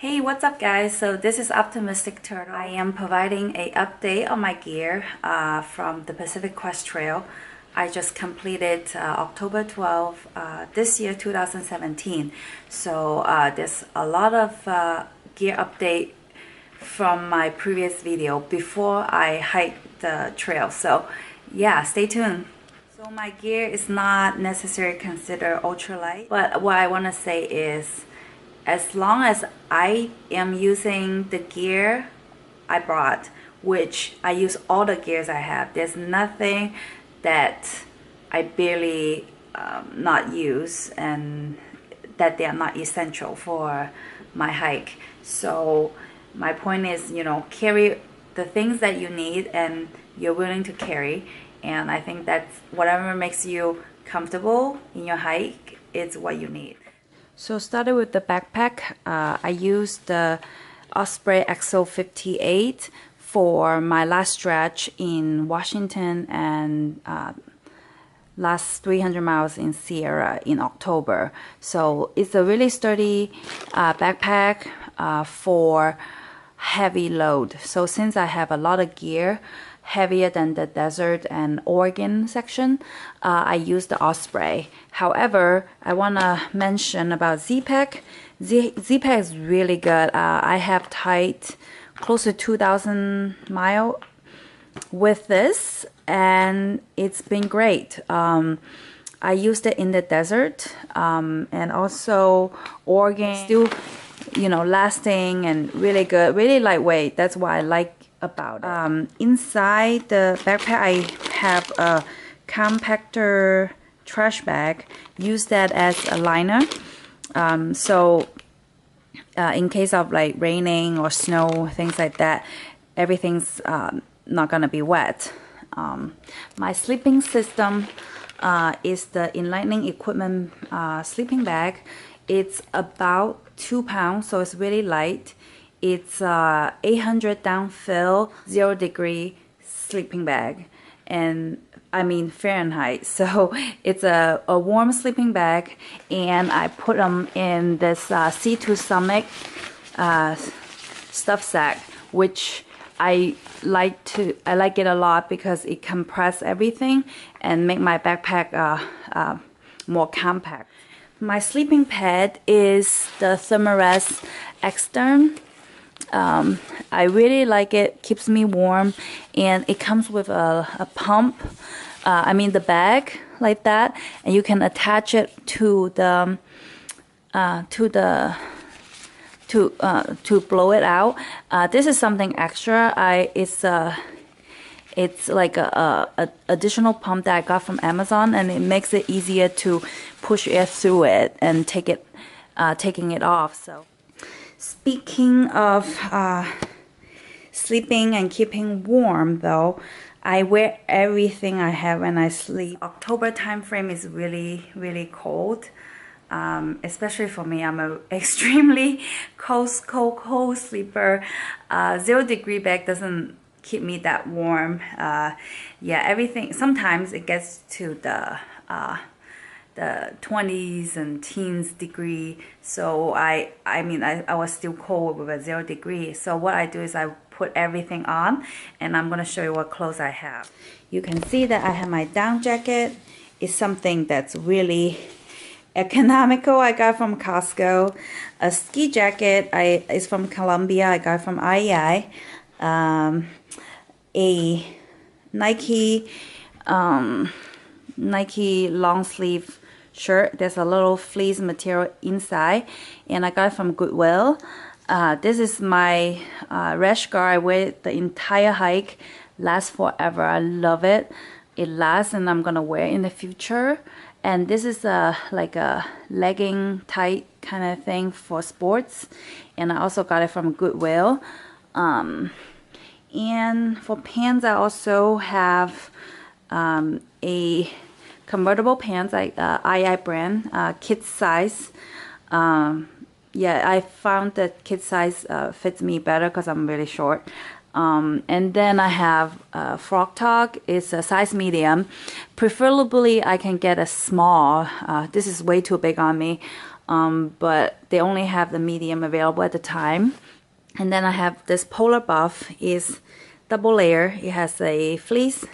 Hey, what's up guys? So this is Optimistic Turtle. I am providing a update on my gear from the Pacific Crest Trail. I just completed October 12 this year, 2017. So there's a lot of gear update from my previous video before I hiked the trail. So yeah, stay tuned. So my gear is not necessarily considered ultralight, but what I want to say is as long as I am using the gear I brought, which I use all the gears I have, there's nothing that I barely not use and that they are not essential for my hike. So my point is, carry the things that you need and you're willing to carry, and I think that's whatever makes you comfortable in your hike is what you need. So started with the backpack. I used the Osprey XO58 for my last stretch in Washington and last 300 miles in Sierra in October. So it's a really sturdy backpack for heavy load. So since I have a lot of gear, heavier than the desert and Oregon section, I use the Osprey. However, I want to mention about Z-Pack. Z-Pack is really good. I have hiked close to 2,000 miles with this, and it's been great. I used it in the desert and also Oregon. Still, lasting and really good, really lightweight. That's why I like about it. Inside the backpack I have a compactor trash bag. Use that as a liner, so in case of like raining or snow, things like that, everything's not gonna be wet. My sleeping system is the Enlightening Equipment sleeping bag. It's about 2 pounds, so it's really light. It's 800 downfill, 0 degree sleeping bag, and I mean Fahrenheit. So it's a warm sleeping bag, and I put them in this C2 Summit stuff sack, which I like it a lot because it compresses everything and make my backpack more compact. My sleeping pad is the Thermarest Extern. I really like it, keeps me warm, and it comes with a pump, the bag like that, and you can attach it to the to blow it out. This is something extra. It's like a additional pump that I got from Amazon, and it makes it easier to push air through it and taking it off. So speaking of sleeping and keeping warm, though, I wear everything I have when I sleep. October time frame is really cold, especially for me. I'm an extremely cold sleeper. 0 degree bag doesn't keep me that warm. Yeah, everything. Sometimes it gets to the 20s and teens degree, so I was still cold with a 0 degree. So what I do is I put everything on, and I'm gonna show you what clothes I have. You can see that I have my down jacket. It's something that's really economical. I got from Costco. A ski jacket is from Columbia. I got from REI. A Nike long sleeve shirt. There's a little fleece material inside, and I got it from Goodwill. This is my rash guard. I wear it the entire hike. Lasts forever. I love it. It lasts, and I'm gonna wear it in the future. And this is like a legging tight kind of thing for sports, and I also got it from Goodwill. And for pants, I also have a convertible pants, like REI brand, kid size. Yeah, I found that kid size fits me better because I'm really short. And then I have Frog Talk. It's a size medium. Preferably, I can get a small. This is way too big on me. but they only have the medium available at the time. And then I have this polar buff, is double layer. It has a fleece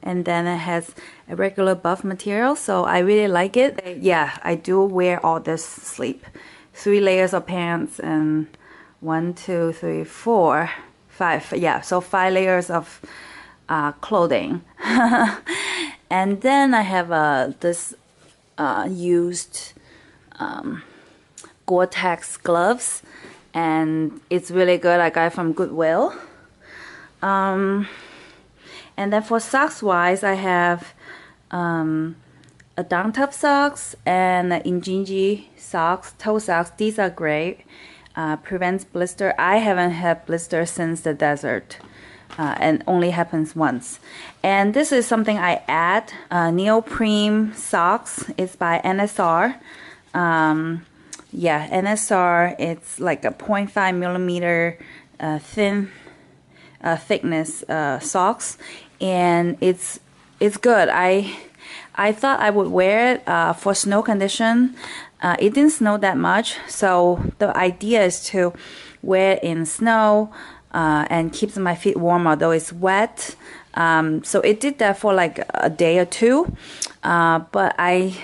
and then it has a regular buff material, so I really like it. Yeah, I do wear all this sleep. 3 layers of pants and 1, 2, 3, 4, 5. Yeah, so 5 layers of clothing. And then I have this used Gore-Tex gloves, and it's really good. I got it from Goodwill. And then for socks wise, I have a down top socks and Injinji socks, toe socks. These are great. Prevents blister. I haven't had blister since the desert, and only happens once. And this is something I add, neoprene socks. It's by NSR. Yeah, NSR. It's like a 0.5 millimeter thin thickness socks, and it's good. I thought I would wear it for snow condition. It didn't snow that much, so the idea is to wear it in snow and keeps my feet warm although it's wet. So it did that for like a day or two, but I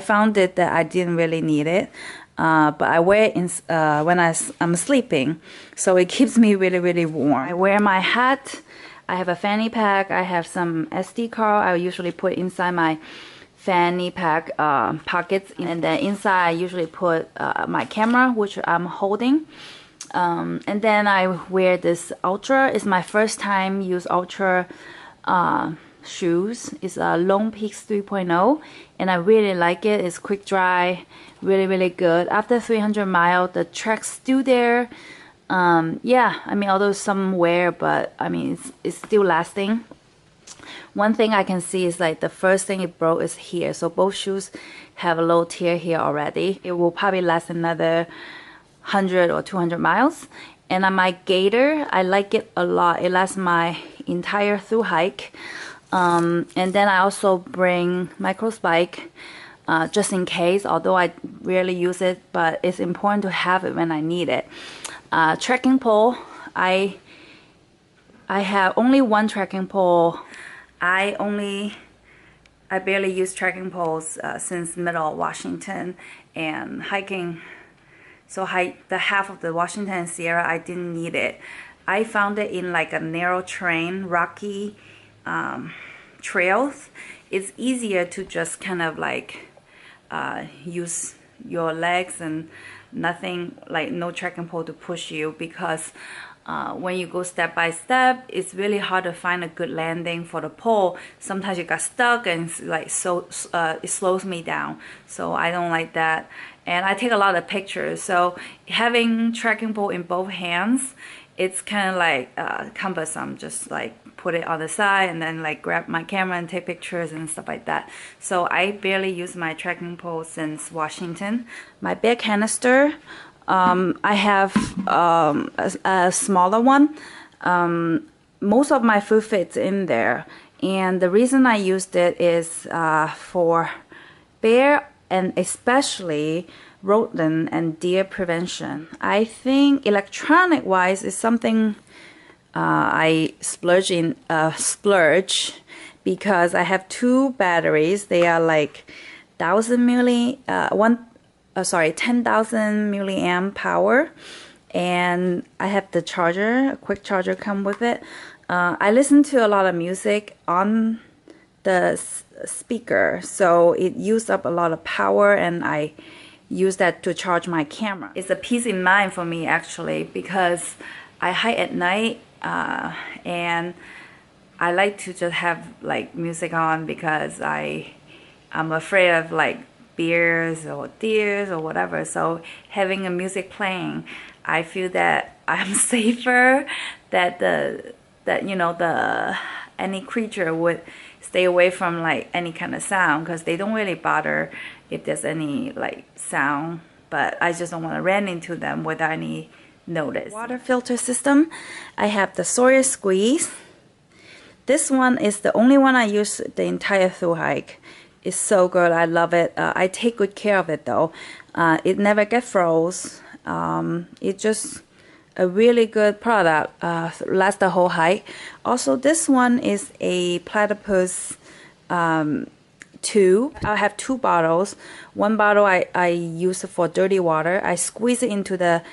found it that I didn't really need it. But I wear it when I'm sleeping, so it keeps me really, really warm. I wear my hat. I have a fanny pack. I have some SD card. I usually put inside my fanny pack pockets, and then inside I usually put my camera, which I'm holding. And then I wear this Ultra. It's my first time use Ultra shoes. It's a Lone Peaks 3.0, and I really like it. It's quick dry, really, really good. After 300 miles, the track's still there. Yeah, I mean, although some wear, but I mean, it's still lasting. One thing I can see is like the first thing it broke is here. So both shoes have a little tear here already. It will probably last another 100 or 200 miles. And on my gaiter, I like it a lot. It lasts my entire Thru-Hike. And then I also bring micro spike just in case, although I rarely use it, but it's important to have it when I need it. Trekking pole, I have only one trekking pole. I barely use trekking poles since middle of Washington and hiking. So the half of the Washington and Sierra, I didn't need it. I found it in like a narrow terrain, rocky trails. It's easier to just kind of like use your legs and nothing, like no trekking pole to push you, because when you go step by step, it's really hard to find a good landing for the pole. Sometimes you got stuck, and it's like it slows me down. So I don't like that. And I take a lot of pictures. So having trekking pole in both hands, it's kind of like cumbersome. Just like put it on the side and then like grab my camera and take pictures and stuff like that. So I barely use my trekking pole since Washington. My bear canister, I have a smaller one. Most of my food fits in there, and the reason I used it is for bear and especially rodent and deer prevention. I think electronic wise is something I splurge because I have 2 batteries. They are like 10,000 milliamp power, and I have the charger, a quick charger come with it. I listen to a lot of music on the speaker, so it used up a lot of power, and I use that to charge my camera. It's a peace of mind for me actually, because I hike at night and I like to just have like music on, because I'm afraid of like bears or deers or whatever. So having a music playing, I feel that I'm safer, that any creature would stay away from like any kind of sound, because they don't really bother if there's any like sound, but I just don't want to run into them without any notice. Water filter system, I have the Sawyer Squeeze. This one is the only one I use the entire Thru-Hike. It's so good. I love it. I take good care of it though. It never gets froze. It's just a really good product. Lasts the whole hike. Also, this one is a platypus tube. I have 2 bottles. One bottle I use for dirty water. I squeeze it into the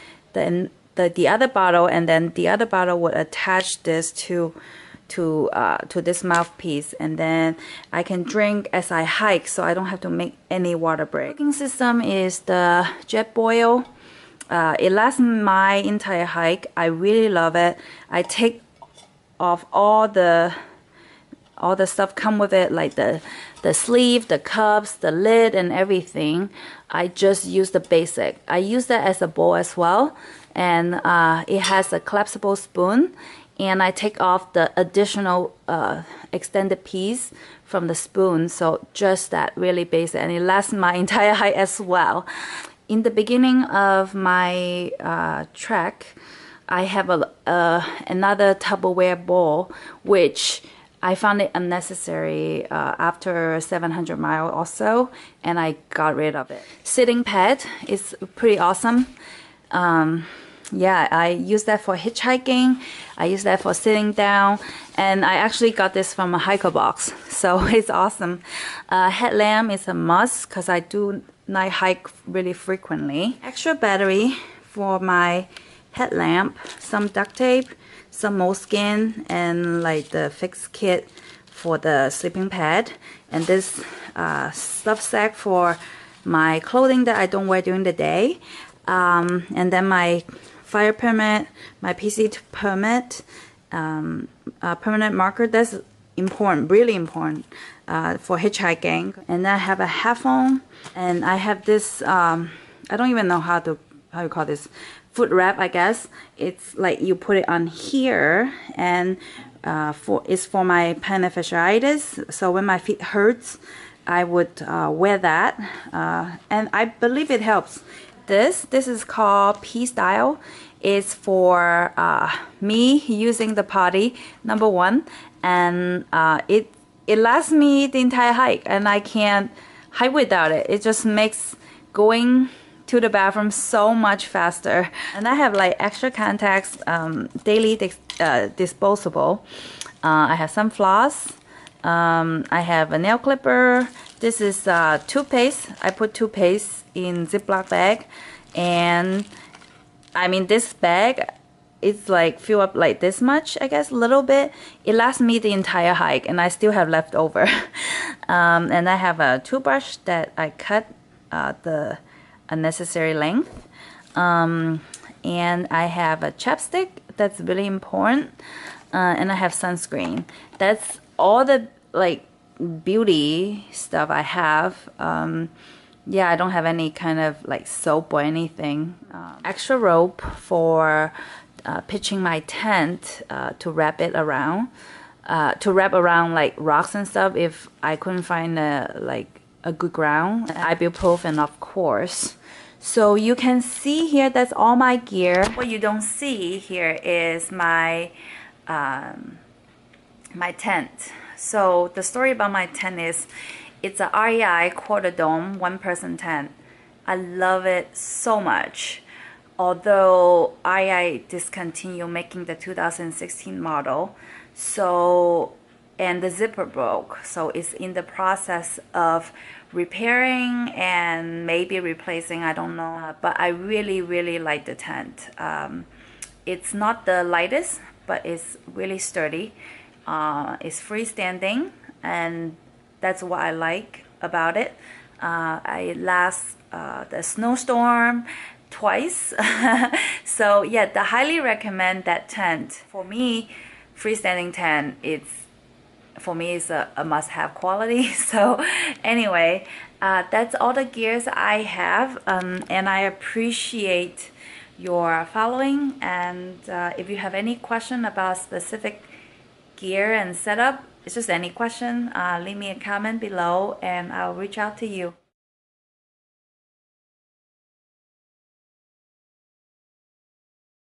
other bottle, and then the other bottle would attach this to this mouthpiece, and then I can drink as I hike, so I don't have to make any water break. Cooking system is the jet boil. It lasts my entire hike. I really love it. I take off all the stuff come with it, like the sleeve, the cups, the lid, and everything. I just use the basic. I use that as a bowl as well, and it has a collapsible spoon, and I take off the additional extended piece from the spoon. So just that, really basic, and it lasts my entire hike as well. In the beginning of my trek, I have another Tupperware bowl, which I found it unnecessary after 700 miles or so, and I got rid of it. Sitting pad is pretty awesome. Yeah, I use that for hitchhiking. I use that for sitting down, and I actually got this from a hiker box, so it's awesome. Headlamp is a must because I do night hike really frequently. Extra battery for my headlamp, some duct tape, some moleskin, and like the fixed kit for the sleeping pad, and this stuff sack for my clothing that I don't wear during the day, and then my fire permit, my PCT permit, permanent marker. That's important, really important for hitchhiking. And I have a headphone, and I have this I don't even know how you call this, foot wrap, I guess. It's like you put it on here, and it's for my plantar fasciitis. So when my feet hurts, I would wear that, and I believe it helps. This is called P-Style. It's for me using the potty, number 1, and it lasts me the entire hike, and I can't hike without it. It just makes going to the bathroom so much faster. And I have like extra contacts, daily disposable. I have some floss. I have a nail clipper. This is toothpaste. I put toothpaste in Ziploc bag, and I mean this bag, it's like fill up like this much, I guess, a little bit. It lasts me the entire hike, and I still have left over. And I have a toothbrush that I cut the unnecessary length, and I have a chapstick that's really important, and I have sunscreen. That's all the like beauty stuff I have. Yeah, I don't have any kind of like soap or anything. Extra rope for pitching my tent, to wrap it around, like rocks and stuff if I couldn't find a good ground. Ibuprofen, of course. So you can see here, that's all my gear. What you don't see here is my my tent. So the story about my tent is, it's a REI quarter dome, 1-person tent. I love it so much. Although REI discontinued making the 2016 model, so, and the zipper broke, so it's in the process of repairing and maybe replacing, I don't know. But I really like the tent. It's not the lightest, but it's really sturdy. It's freestanding, and that's what I like about it. I last the snowstorm twice. So yeah, I highly recommend that tent. For me, freestanding tent, for me is a must-have quality. So anyway, that's all the gears I have, and I appreciate your following. And if you have any question about specific gear and setup, it's just any question, leave me a comment below and I'll reach out to you.